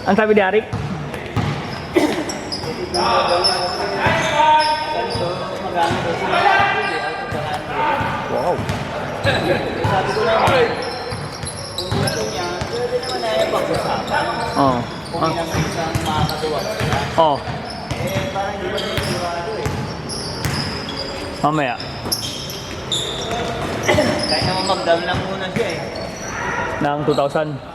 Ang sabi ni Arik? Wow. Sabi ko naman, kung gusto niya, pwede naman na yung pag-usapan. Oo. Kung ilang isang makakatuwa sila. Oo. Parang hindi ba naman sigurado eh. Mamaya. Kahit naman mag-down lang muna siya eh. Ng 2,000.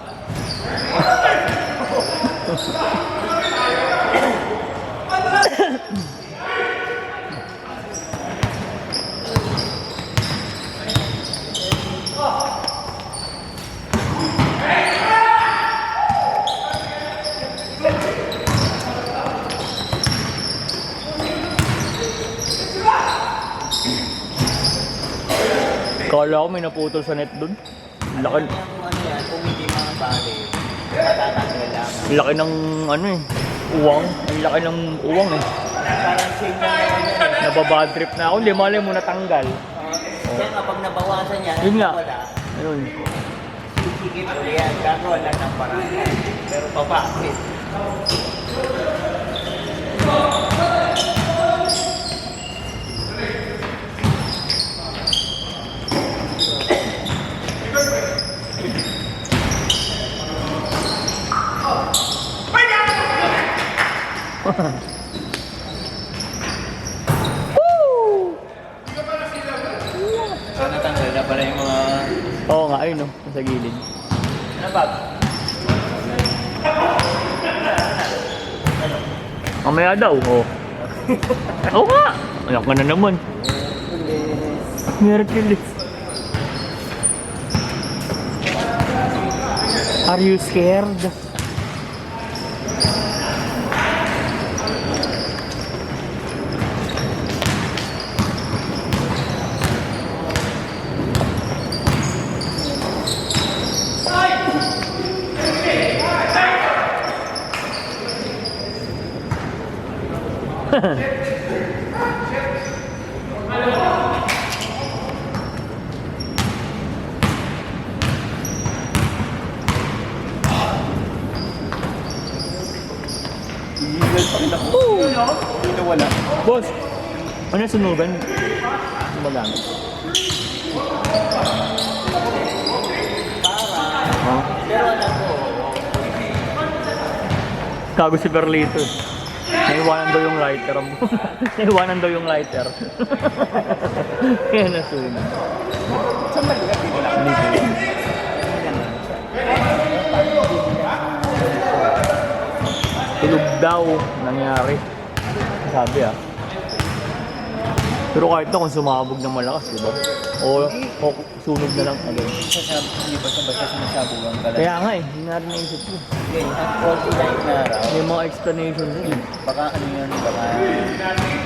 Kala ko may naputol sa net dun. Laki, Kung ano yan, kung hindi mga bali, matatanggal lang. laki ng ano eh. Uwang. Ang laki ng uwang eh. Parang same lang naman yan eh. Nababad trip na ako. Hindi, malay mo natanggal. Kaya kapag nabawasan yan, Yun nga. wala. Ayun. Sisigit ulit yan, gagawa lang ng paraan. Pero papakit. So natanggal na pala yung mga... Oo nga, ayun no. Nasa gilid. Ano ba? Mamaya daw. Oo. Oo nga. Ayak ka na naman. Merkulis. Are you scared? Dito wala. Boss, ano sunugan? Gumagamit. Oh. Pero alam ko, Gago si Perlito. Naiwanan daw yung lighter mo. Naiwanan daw yung lighter. Kaya nasunog. saan ba lugar dito lang? Tulog daw nangyari. Sabi ah. Pero kahit na kung sumabog na malakas, di ba? O sunog na lang agad. Hindi ba siya sinasabugan ka lang? Kaya nga eh, hindi na rin naisip ko. Hindi, ang 49 na araw. May mga explanation din eh. Baka ano yun, baka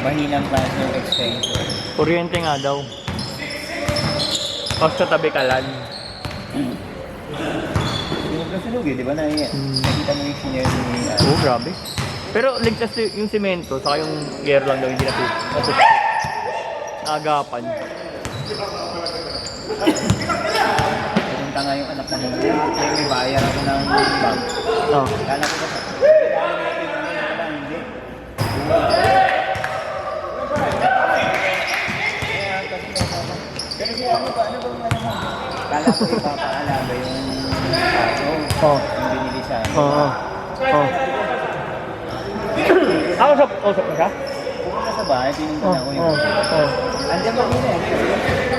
mahinang klase yung extension. Kuryente nga daw. Tapos katabi kalan. Sunog na sunog eh, di ba na yan? Nakita mo yung senior ni... Oo, grabe. Pero ligtas yung simento, saka yung gear lang daw hindi natutupok. Agapan. Pumunta nga yung anak na nila. Kaya may bayar ako ng bag. Oh. Kala ko ba? Hindi. Kala ko ipapaalaga yung aso. Oh. Yung binili sa akin. Oo. Oh. Usap na ka? Pumunta sa bahay, pinunta na ako yung... Oh. Andiyan ba nila eh?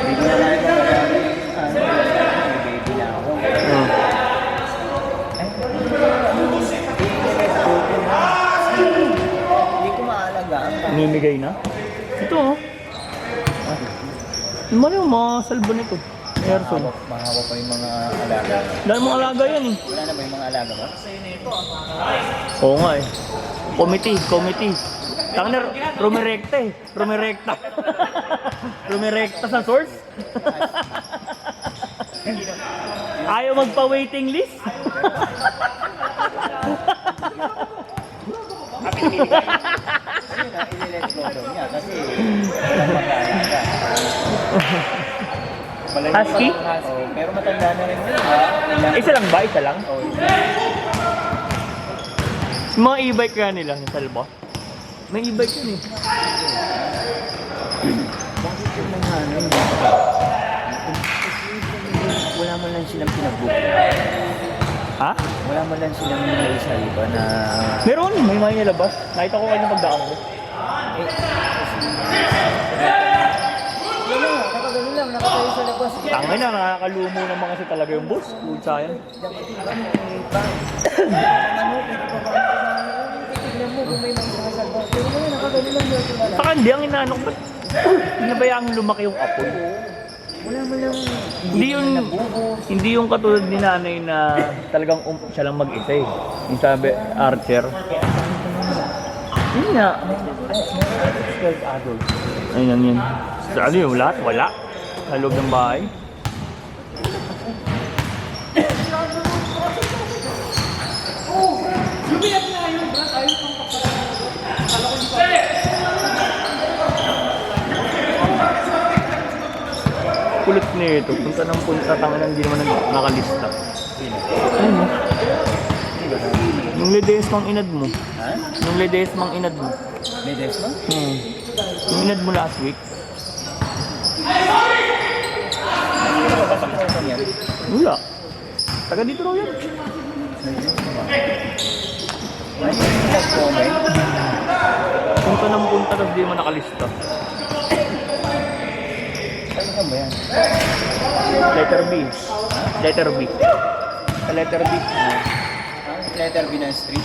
Hindi ko na lang ito magagawa yung ano. May baby na ako. Oh. Hindi ko maalagaan. Namimigay na? Ito oh. Yung mali yung mga salbo nito. Airson. Mahawa pa yung mga alaga. Dahil mga alaga yan eh. Wala na ba yung mga alaga ba? Oo nga eh. Committee. Tangner, rumirekta eh. Rumirekta. Rumirekta sa source. Ayaw magpa-waiting list. Inilet ko daw niya kasi walang mag-aalaga. Husky? Oo, pero matanda na rin yun. Isa lang ba? Isa lang? Oo, Yung mga e-bike kaya nila, yung salba. May e-bike yun eh. Bakit yung mga ano hindi pa? Wala man lang silang pinag-book. Ha? Wala man lang silang nilagay sa iba na... Meron, may mga nilabas. Nakita ko kayo na pagdaan ko. Wala, nakagano lang, nakatayo sa labas. Tangay na, nakakalumo naman kasi talaga yung boss. Pucha yan. Titignan mo kung may mga sinasalba. Pero wala, nakagano lang yun. Saka hindi, ang inaano ko, ba't pinabayaang lumaki yung apoy? Wala man lang... Hindi yung katulad ni nanay na talagang siya lang mag-isa eh. Yung sabi, Archer. Yun nga. 12 adults. Ayun lang yun. So, ano yung lahat? Wala. Sa loob ng bahay. Kulit nito. Punta ng punta. Tangan hindi naman nakalista. Ayun mo. Yung ledes mang inad mo. Ha? Yung ledes mang inad mo. May desk ba? Yung inad mo last week. Wala. Taga dito raw yan. Ay, nag-comment. Punta ng punta tapos di naman nakalista. Saan ba yan? Letter B. Letter B. Sa letter B. Letter B na street.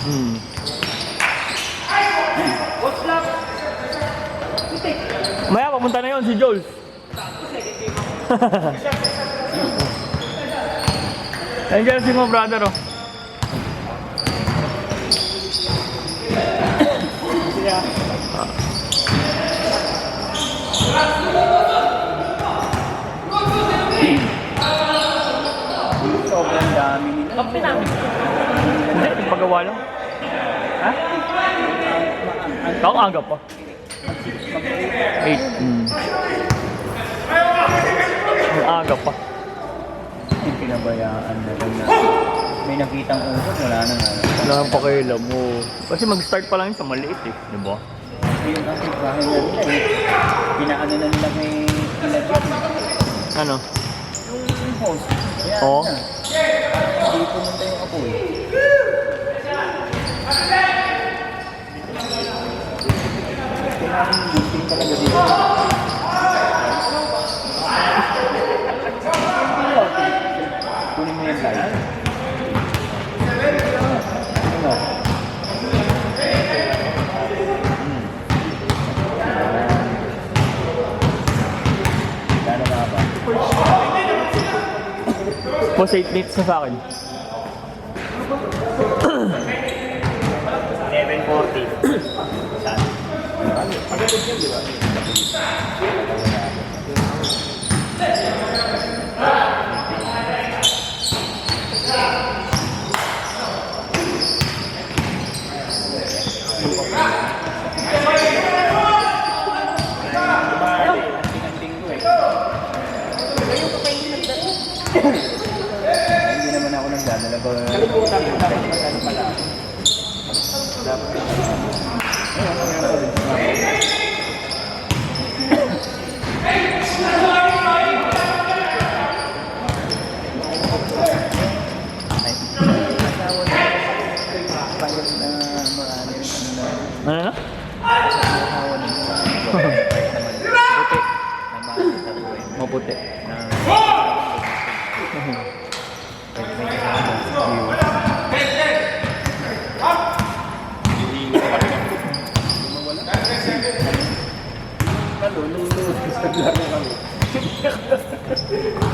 Maya, papunta na yun si Jules. Nandiyan si mo brother oh. Sobrang dami nila. Kape namin. Hindi, pagpagawa lang. Ha? Ang aga pa. 8. Ang aga pa. Yung pinabayaan na lang na may nakitang usap, wala nang ano. Wala nang pakialam mo. Kasi mag-start pa lang yun sa maliit eh. Di ba? Yung kasi bahay na nila eh. Pinaano na nila may ilagay. Ano? Yung host. Kaya Oo. na. Hindi pumunta yung apoy. Kailangan yung listing talaga dito. Kunin mo yung light. Ano? Gano'n na ba? Boss 8 minutes na sa akin. 11:40. Hindi naman ako nagdadala ba? Kalimutan ko ano pala. Ano na? Maputi.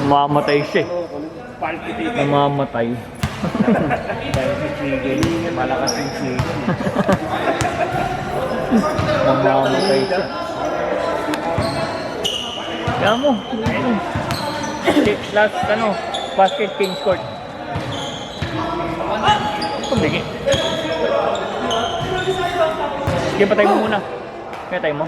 Mamamatay siya eh. Namamatay. Dahil si Chigil, malakas yung Chigil. Namamatay siya. Kaya mo. Last ano, basket Kings Court. Pabigi. Sige, patay mo muna. Kaya tayo mo.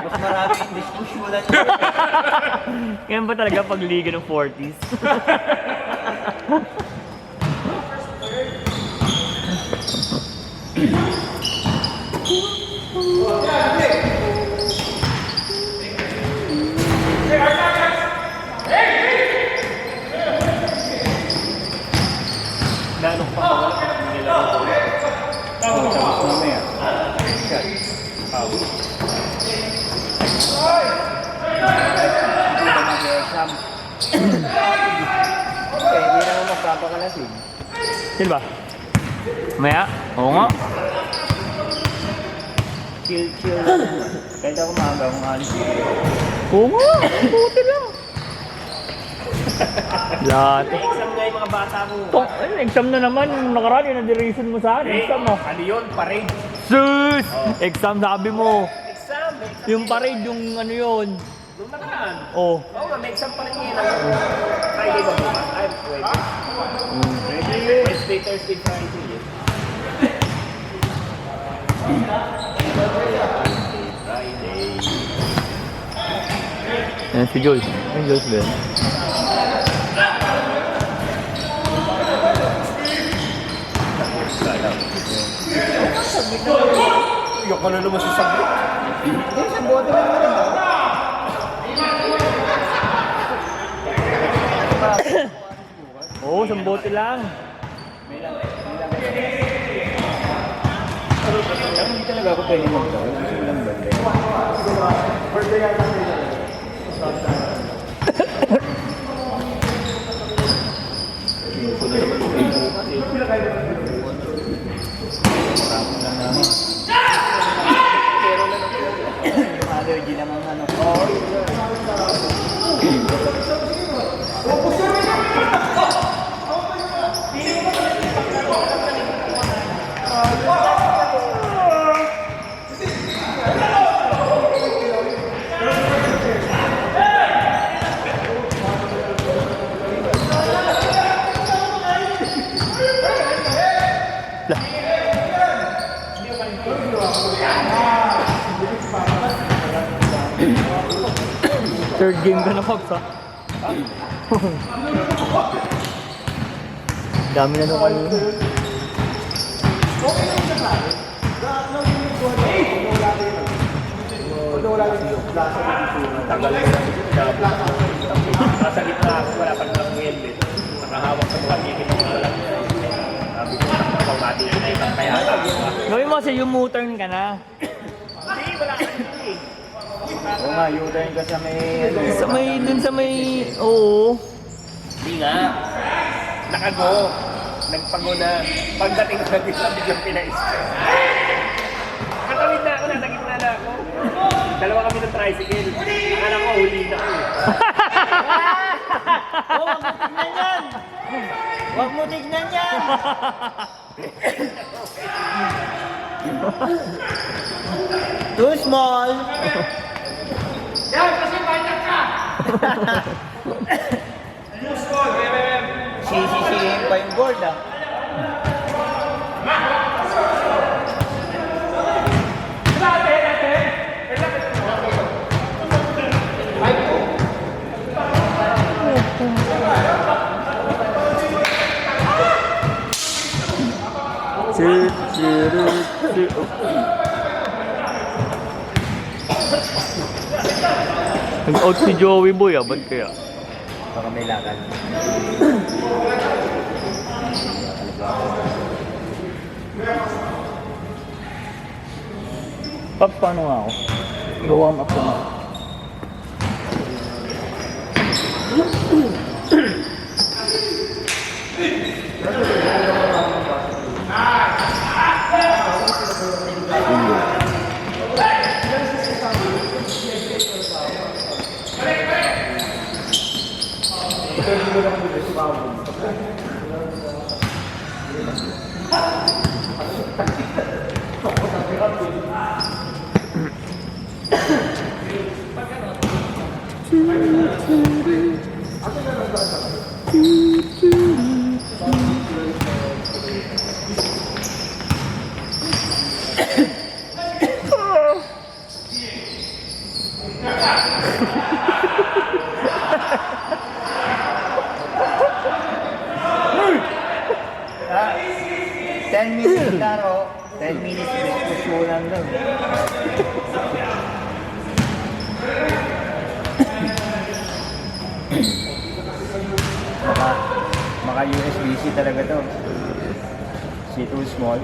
Mas maraming English push mo lang. Yan ba talaga pag liga ng 40s? Nanong pa wala pa nila ito. Tapos mamaya. Mag-exam. Eh, hindi naman magpapakalasing. Sino ba? Maya? Oo nga. Chill lang. Kahit ako maaga kung alis. Oo nga. Buti lang. Lahat. Exam nga yung mga bata mo. Exam na naman. Yung nakaraan yun, na-reason mo sa akin. Exam mo. Ano yun? Parade. Sus! Exam sabi mo. Exam. Yung parade, yung ano yun. Nung nakaraan. Oh. Oo nga, may exam pa rin yun. Friday ba bukas? Ay, Wednesday. Wednesday, Thursday, Friday. Friday. Yan si Joyce. Yung Joyce ba yun? Yok ka na naman sa sabrik. Sa bote lang naman. Oo, isang bote lang. Pero hindi talaga ako pwede mag-tawag. Gusto ko lang banda. Yung allergy naman ano. Third game ka na, Pops, ha? Dami na nung kanina. Tagal na lang. Nasa gitna ako, wala pa nalang helmet. Nakahawak sa mga gigit ng mga lang. Sabi ko, nakakawag natin yung nakitang kaya. Gawin mo kasi yung U-turn ka na. Hindi, wala ka dito eh. Oo nga, U-turn ka sa may... Sa may, dun sa may, oo. Hindi nga. Nakago. Nagpango na. Pagdating sa gitna, biglang pinais-stress. Katawid na ako, nasa gitna na ako. Dalawa kami ng tricycle. Akala ko, huli na ako. Oh, wag mo tignan yan! Wag mo tignan yan! Too small! Sisisihin pa yung board ah. Nag-out si Joey Boy, ba't kaya? Baka may lakad. Pap, paano nga ako? Go-warm up ko na. Ah, 10 minutes laro, 10 minutes diskusyon lang daw. Maka USB-C talaga to. C2 small.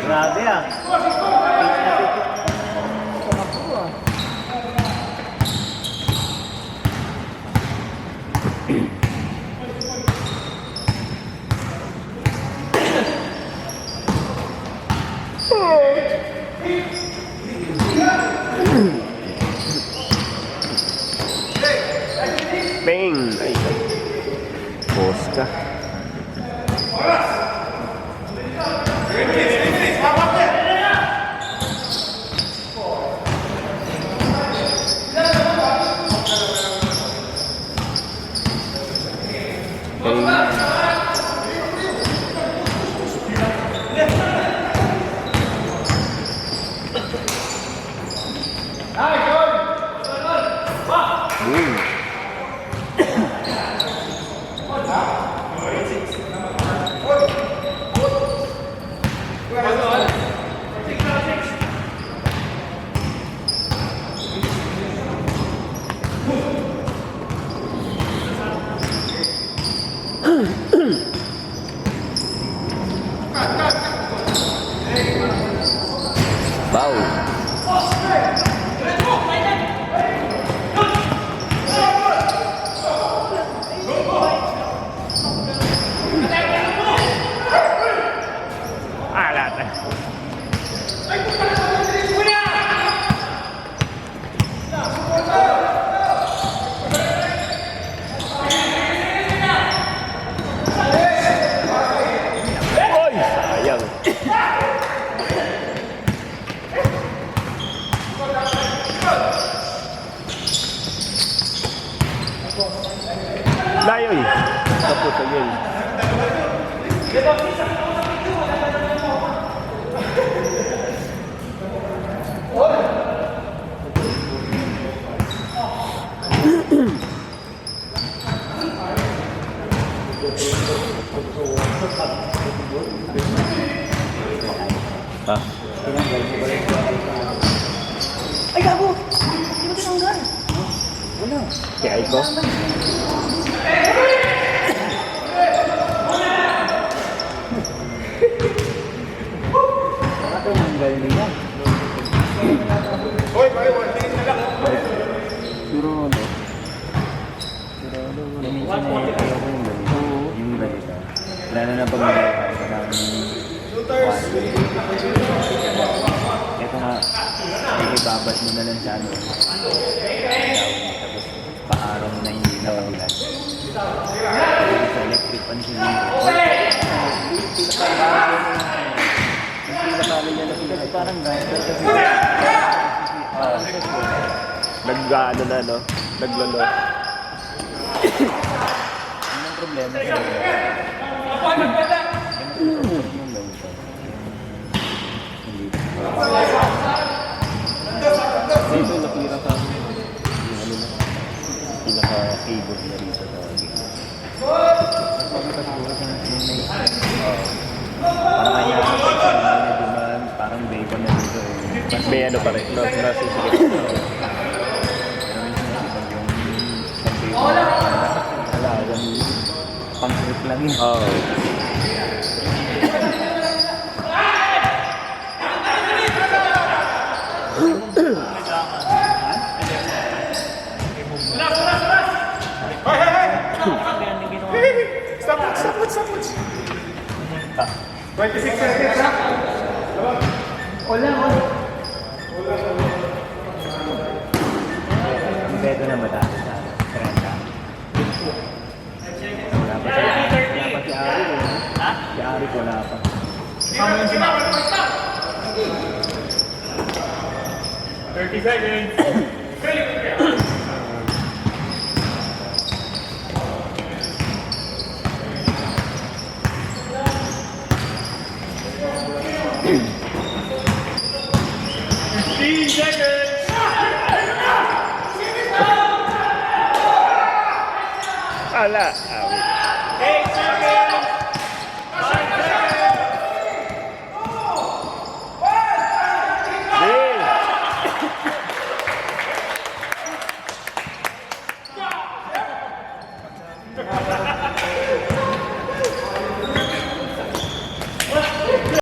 Grabe ah. Bang! Ay, boss ka. Wow. Alat. Oy, sayang. Layoy. Tapos again. Ah. Ay, gago! Hindi mo tinanggal. Wala. Kaya ito. Baka tinanggal nila. Puro ano? Yung ganito. Lalo na pag ito nga, ibabat mo na lang sa ano. Tapos paaraw mo na hindi na kabilan. Sa electric pan si Kasi parang grinder kasi. Nag-ano na, no? Naglolo. Yun ang problema sa ito nakira sa yung ano na pinaka-cable na rito sa gitna. Parang kaya parang bacon na dito eh. May ano pa rin. Nasisigit. Wala, pang-trip lang yun. Oo. Stop! 26 seconds ha? Wala, wala. Beto na matapos na. 30. Wala pa si Ari. Ha? Si Ari wala pa. Kasama yun si Mac. 30 seconds. Ala,